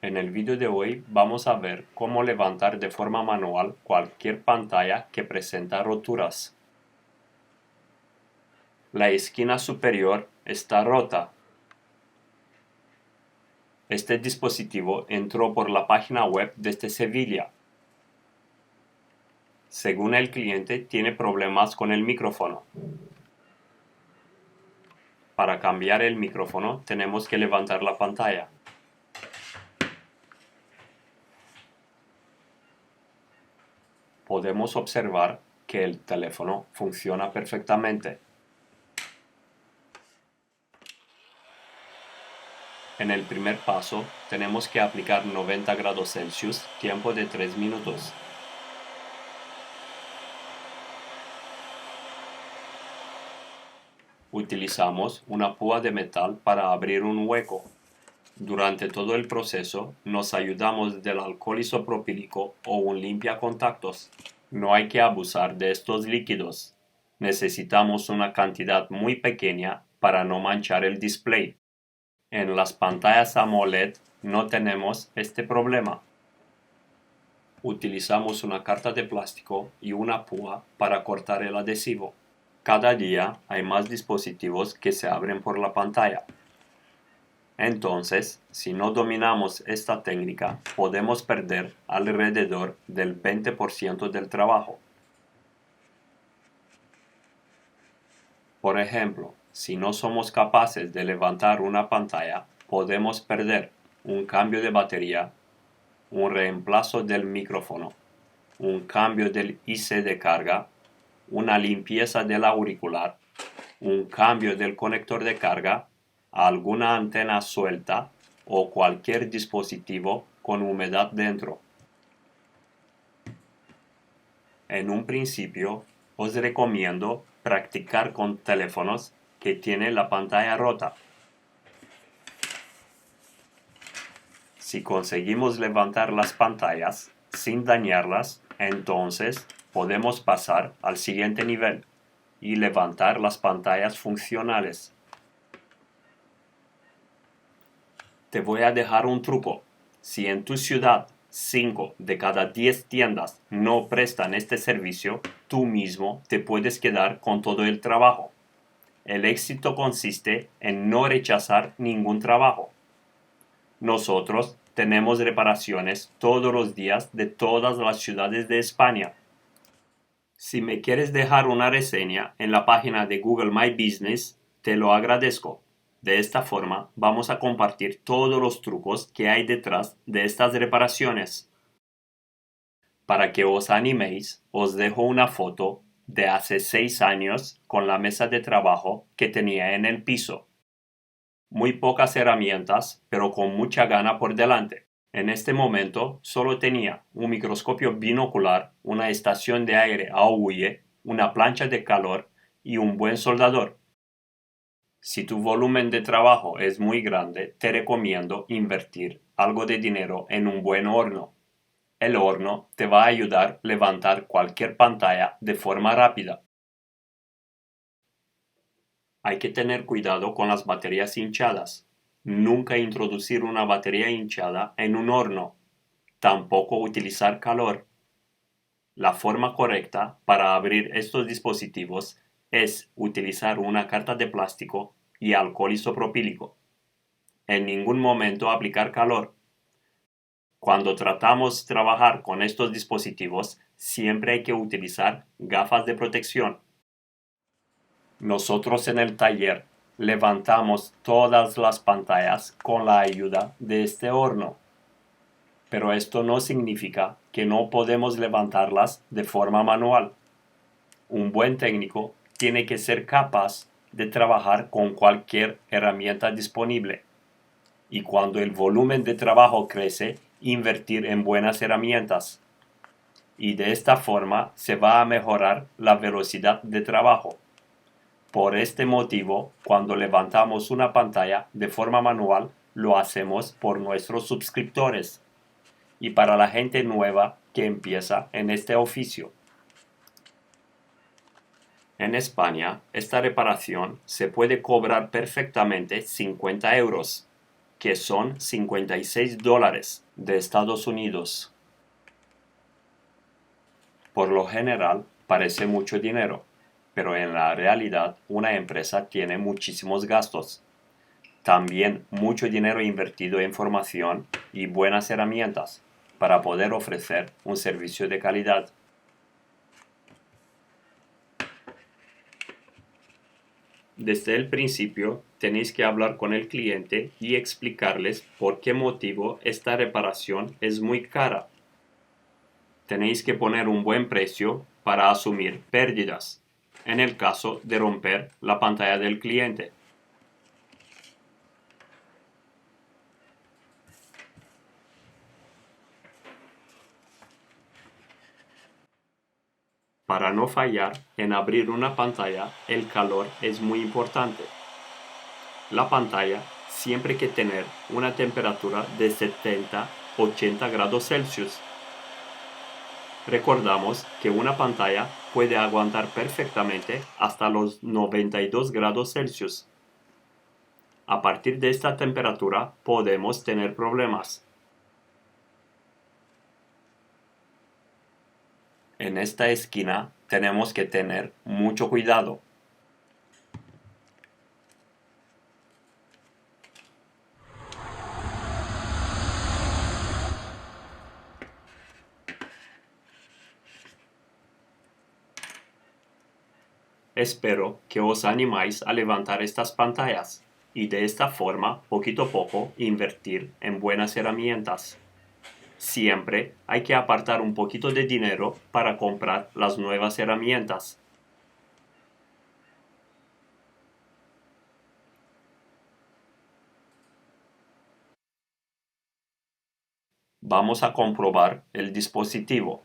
En el vídeo de hoy vamos a ver cómo levantar de forma manual cualquier pantalla que presenta roturas. La esquina superior está rota. Este dispositivo entró por la página web desde Sevilla. Según el cliente, tiene problemas con el micrófono. Para cambiar el micrófono tenemos que levantar la pantalla. Podemos observar que el teléfono funciona perfectamente. En el primer paso, tenemos que aplicar 90 grados Celsius, tiempo de 3 minutos. Utilizamos una púa de metal para abrir un hueco. Durante todo el proceso, nos ayudamos del alcohol isopropílico o un limpiacontactos. No hay que abusar de estos líquidos. Necesitamos una cantidad muy pequeña para no manchar el display. En las pantallas AMOLED no tenemos este problema. Utilizamos una carta de plástico y una púa para cortar el adhesivo. Cada día hay más dispositivos que se abren por la pantalla. Entonces, si no dominamos esta técnica, podemos perder alrededor del 20% del trabajo. Por ejemplo, si no somos capaces de levantar una pantalla, podemos perder un cambio de batería, un reemplazo del micrófono, un cambio del IC de carga, una limpieza del auricular, un cambio del conector de carga, alguna antena suelta o cualquier dispositivo con humedad dentro. En un principio, os recomiendo practicar con teléfonos que tienen la pantalla rota. Si conseguimos levantar las pantallas sin dañarlas, entonces podemos pasar al siguiente nivel y levantar las pantallas funcionales. Te voy a dejar un truco. Si en tu ciudad 5 de cada 10 tiendas no prestan este servicio, tú mismo te puedes quedar con todo el trabajo. El éxito consiste en no rechazar ningún trabajo. Nosotros tenemos reparaciones todos los días de todas las ciudades de España. Si me quieres dejar una reseña en la página de Google My Business, te lo agradezco. De esta forma vamos a compartir todos los trucos que hay detrás de estas reparaciones. Para que os animéis, os dejo una foto de hace 6 años con la mesa de trabajo que tenía en el piso. Muy pocas herramientas, pero con mucha gana por delante. En este momento solo tenía un microscopio binocular, una estación de aire AOUIE, una plancha de calor y un buen soldador. Si tu volumen de trabajo es muy grande, te recomiendo invertir algo de dinero en un buen horno. El horno te va a ayudar a levantar cualquier pantalla de forma rápida. Hay que tener cuidado con las baterías hinchadas. Nunca introducir una batería hinchada en un horno. Tampoco utilizar calor. La forma correcta para abrir estos dispositivos es utilizar una carta de plástico y alcohol isopropílico. En ningún momento aplicar calor. Cuando tratamos de trabajar con estos dispositivos, siempre hay que utilizar gafas de protección. Nosotros en el taller levantamos todas las pantallas con la ayuda de este horno. Pero esto no significa que no podemos levantarlas de forma manual. Un buen técnico tiene que ser capaz de trabajar con cualquier herramienta disponible. Y cuando el volumen de trabajo crece, invertir en buenas herramientas. Y de esta forma se va a mejorar la velocidad de trabajo. Por este motivo, cuando levantamos una pantalla de forma manual, lo hacemos por nuestros suscriptores y para la gente nueva que empieza en este oficio. En España, esta reparación se puede cobrar perfectamente 50 euros. que son $56 de Estados Unidos. Por lo general, parece mucho dinero, pero en la realidad una empresa tiene muchísimos gastos. También mucho dinero invertido en formación y buenas herramientas para poder ofrecer un servicio de calidad. Desde el principio, tenéis que hablar con el cliente y explicarles por qué motivo esta reparación es muy cara. Tenéis que poner un buen precio para asumir pérdidas, en el caso de romper la pantalla del cliente. Para no fallar en abrir una pantalla, el calor es muy importante. La pantalla siempre hay que tener una temperatura de 70-80 grados Celsius. Recordamos que una pantalla puede aguantar perfectamente hasta los 92 grados Celsius. A partir de esta temperatura podemos tener problemas. En esta esquina tenemos que tener mucho cuidado. Espero que os animáis a levantar estas pantallas y de esta forma, poquito a poco, invertir en buenas herramientas. Siempre hay que apartar un poquito de dinero para comprar las nuevas herramientas. Vamos a comprobar el dispositivo.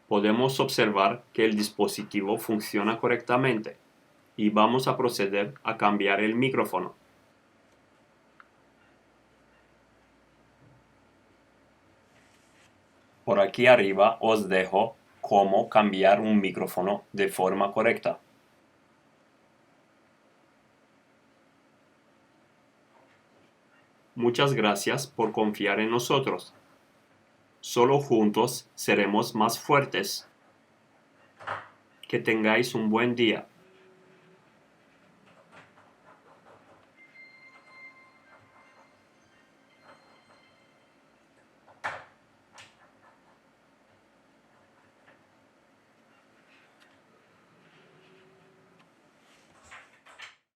Podemos observar que el dispositivo funciona correctamente y vamos a proceder a cambiar el micrófono. Por aquí arriba os dejo cómo cambiar un micrófono de forma correcta. Muchas gracias por confiar en nosotros. Solo juntos seremos más fuertes. Que tengáis un buen día.